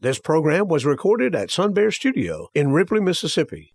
This program was recorded at Sun Bear Studio in Ripley, Mississippi.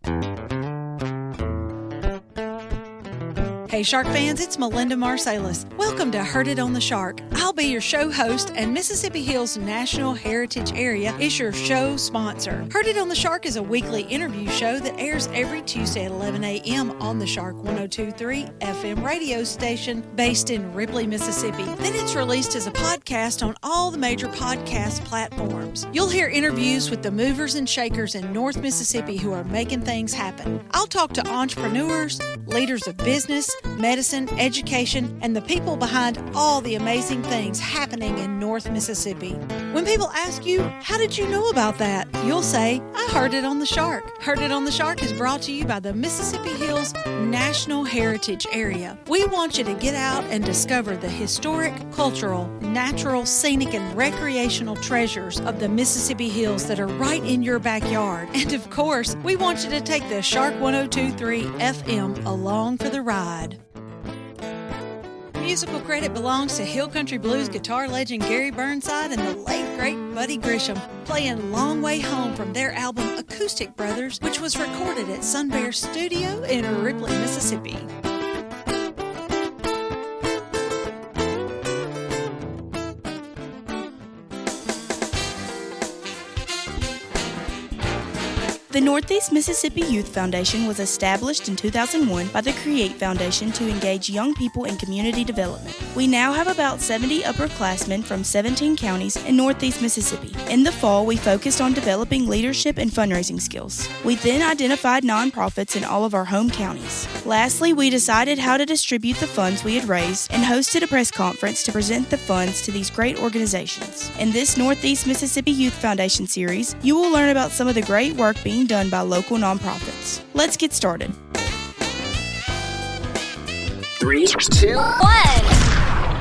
Hey Shark fans, it's Melinda Marsalis. Welcome to Heard It on the Shark. I'll be your show host, and Mississippi Hills National Heritage Area is your show sponsor. Heard It on the Shark is a weekly interview show that airs every Tuesday at 11 a.m. on the Shark 102.3 FM radio station based in Ripley, Mississippi. Then it's released as a podcast on all the major podcast platforms. You'll hear interviews with the movers and shakers in North Mississippi who are making things happen. I'll talk to entrepreneurs, leaders of business, medicine, education, and the people behind all the amazing things happening in North Mississippi. When people ask you, how did you know about that? You'll say, I heard it on the Shark. Heard It on the Shark is brought to you by the Mississippi Hills National Heritage Area. We want you to get out and discover the historic, cultural, natural, scenic, and recreational treasures of the Mississippi Hills that are right in your backyard. And of course, we want you to take the Shark 102.3 FM along for the ride. Musical credit belongs to Hill Country Blues guitar legend Gary Burnside and the late great Buddy Grisham, playing Long Way Home from their album Acoustic Brothers, which was recorded at Sun Bear Studio in Ripley, Mississippi. The Northeast Mississippi Youth Foundation was established in 2001 by the Create Foundation to engage young people in community development. We now have about 70 upperclassmen from 17 counties in Northeast Mississippi. In the fall, we focused on developing leadership and fundraising skills. We then identified nonprofits in all of our home counties. Lastly, we decided how to distribute the funds we had raised and hosted a press conference to present the funds to these great organizations. In this Northeast Mississippi Youth Foundation series, you will learn about some of the great work being done by local nonprofits. Let's get started. 3, 2, 1.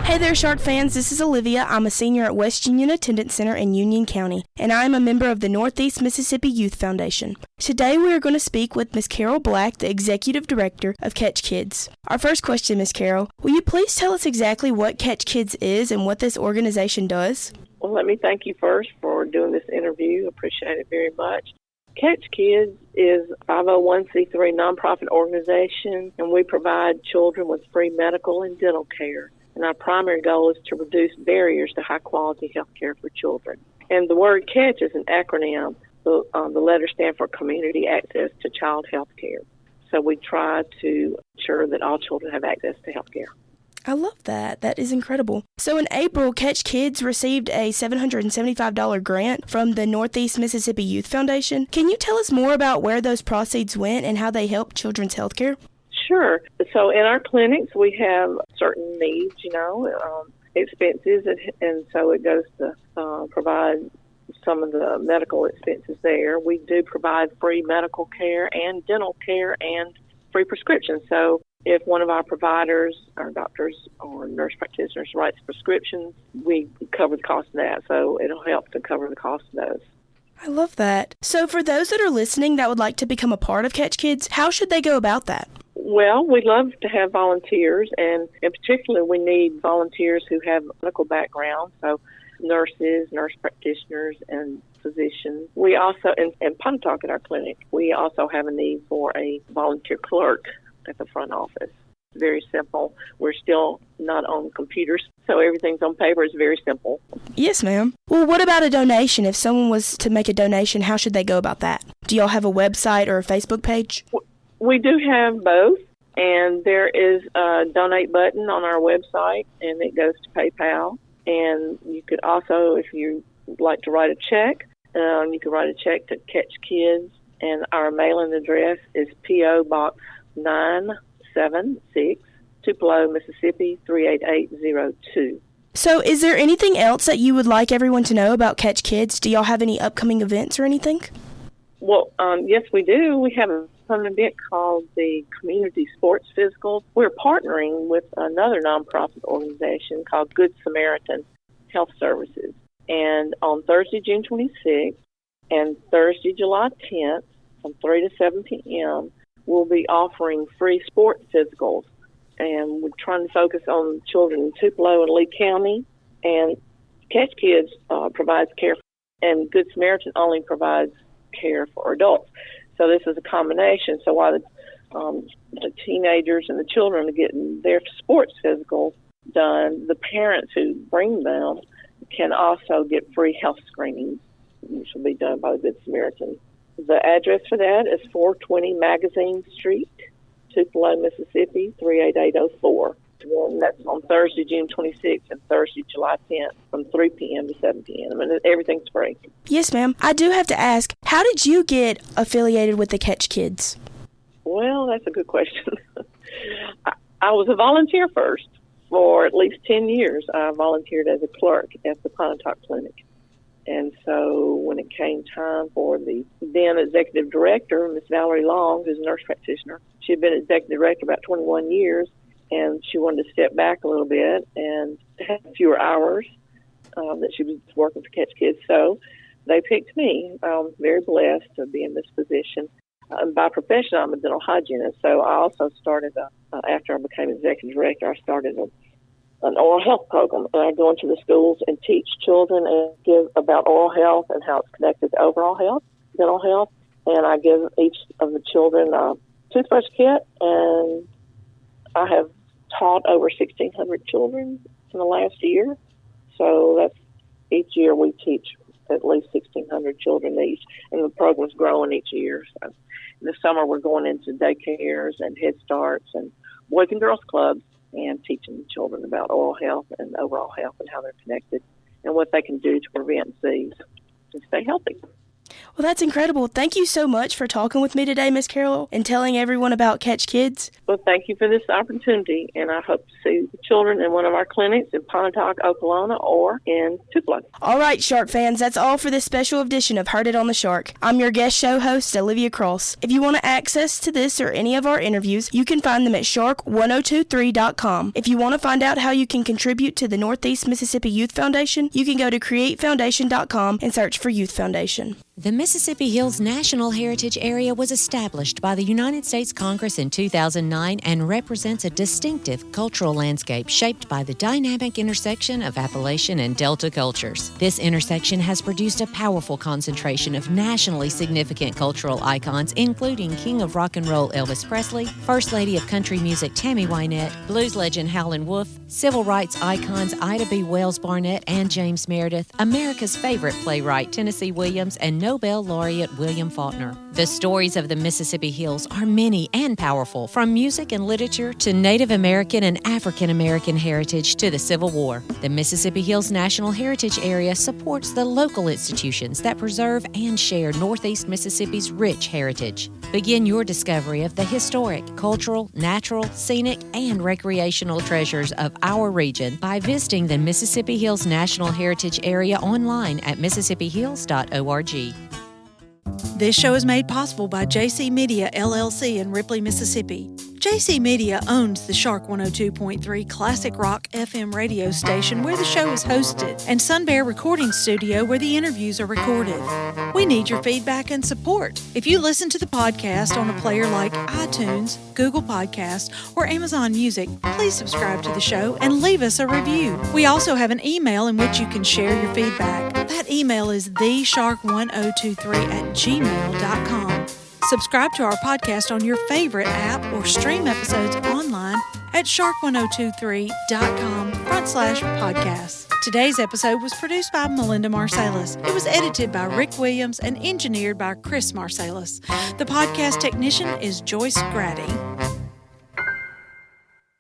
Hey there, Shark fans. This is Olivia. I'm a senior at West Union Attendance Center in Union County, and I am a member of the Northeast Mississippi Youth Foundation. Today, we are going to speak with Ms. Carol Black, the Executive Director of Catch Kids. Our first question, Ms. Carol, will you please tell us exactly what Catch Kids is and what this organization does? Well, let me thank you first for doing this interview. Appreciate it very much. Catch Kids is a 501c3 nonprofit organization, and we provide children with free medical and dental care. And our primary goal is to reduce barriers to high-quality health care for children. And the word CATCH is an acronym. The letters stand for Community Access to Child Health Care. So we try to ensure that all children have access to health care. I love that. That is incredible. So in April, Catch Kids received a $775 grant from the Northeast Mississippi Youth Foundation. Can you tell us more about where those proceeds went and how they help children's health care? Sure. So in our clinics, we have certain needs, expenses, and so it goes to provide some of the medical expenses there. We do provide free medical care and dental care and free prescriptions. So if one of our providers, our doctors or nurse practitioners writes prescriptions, we cover the cost of that. So it'll help to cover the cost of those. I love that. So for those that are listening that would like to become a part of Catch Kids, how should they go about that? Well, we'd love to have volunteers, and in particular, we need volunteers who have medical background, so nurses, nurse practitioners, and physicians. We also, in Pontotoc at our clinic, we also have a need for a volunteer clerk at the front office. Very simple. We're still not on computers, so everything's on paper. It's very simple. Yes, ma'am. Well, what about a donation? If someone was to make a donation, how should they go about that? Do y'all have a website or a Facebook page? We do have both, and there is a donate button on our website, and it goes to PayPal. And you could also, if you like to write a check, you can write a check to Catch Kids, and our mailing address is P.O. Box 976, Tupelo, Mississippi 38802. So is there anything else that you would like everyone to know about Catch Kids? Do y'all have any upcoming events or anything? Well, yes, we do. We have an event called the Community Sports Physical. We're partnering with another nonprofit organization called Good Samaritan Health Services. And on Thursday, June 26th and Thursday, July 10th, from 3 to 7 p.m., we'll be offering free sport physicals. And we're trying to focus on children in Tupelo and Lee County. And Catch Kids provides care and Good Samaritan only provides care for adults. So this is a combination. So while the teenagers and the children are getting their sports physical done, the parents who bring them can also get free health screenings, which will be done by the Good Samaritan. The address for that is 420 Magazine Street, Tupelo, Mississippi, 38804. And that's on Thursday, June 26th, and Thursday, July 10th, from 3 p.m. to 7 p.m. And everything's free. Yes, ma'am. I do have to ask, how did you get affiliated with the Catch Kids? Well, that's a good question. I was a volunteer first. For at least 10 years, I volunteered as a clerk at the Pontotoc Clinic. And so when it came time for the then executive director, Miss Valerie Long, who's a nurse practitioner, she had been executive director about 21 years, and she wanted to step back a little bit and have fewer hours that she was working for Catch Kids. So they picked me. I'm very blessed to be in this position. By profession, I'm a dental hygienist. So I also started, after I became executive director, I started an oral health program. And I go into the schools and teach children and give about oral health and how it's connected to overall health, dental health. And I give each of the children a toothbrush kit, and I have taught over 1,600 children in the last year. So that's each year we teach at least 1,600 children each, and the program's growing each year. So this summer we're going into daycares and Head Starts and Boys and Girls Clubs and teaching children about oral health and overall health and how they're connected and what they can do to prevent disease and stay healthy. Well, that's incredible. Thank you so much for talking with me today, Miss Carol, and telling everyone about Catch Kids. Well, thank you for this opportunity, and I hope to see the children in one of our clinics in Pontotoc, Oklahoma, or in Tupelo. All right, Shark fans, that's all for this special edition of Heard It on the Shark. I'm your guest show host, Olivia Cross. If you want access to this or any of our interviews, you can find them at shark1023.com. If you want to find out how you can contribute to the Northeast Mississippi Youth Foundation, you can go to createfoundation.com and search for Youth Foundation. The Mississippi Hills National Heritage Area was established by the United States Congress in 2009 and represents a distinctive cultural landscape shaped by the dynamic intersection of Appalachian and Delta cultures. This intersection has produced a powerful concentration of nationally significant cultural icons, including King of Rock and Roll Elvis Presley, First Lady of Country Music Tammy Wynette, blues legend Howlin' Wolf, civil rights icons Ida B. Wells Barnett and James Meredith, America's favorite playwright Tennessee Williams, and Nobel laureate William Faulkner. The stories of the Mississippi Hills are many and powerful, from music and literature to Native American and African American heritage to the Civil War. The Mississippi Hills National Heritage Area supports the local institutions that preserve and share Northeast Mississippi's rich heritage. Begin your discovery of the historic, cultural, natural, scenic, and recreational treasures of our region by visiting the Mississippi Hills National Heritage Area online at mississipphills.org. This show is made possible by JC Media, LLC in Ripley, Mississippi. JC Media owns the Shark 102.3 Classic Rock FM radio station where the show is hosted, and Sun Bear Recording Studio where the interviews are recorded. We need your feedback and support. If you listen to the podcast on a player like iTunes, Google Podcasts, or Amazon Music, please subscribe to the show and leave us a review. We also have an email in which you can share your feedback. That email is theshark1023@gmail.com. Subscribe to our podcast on your favorite app or stream episodes online at shark1023.com/podcasts. Today's episode was produced by Melinda Marsalis. It was edited by Rick Williams and engineered by Chris Marsalis. The podcast technician is Joyce Grady.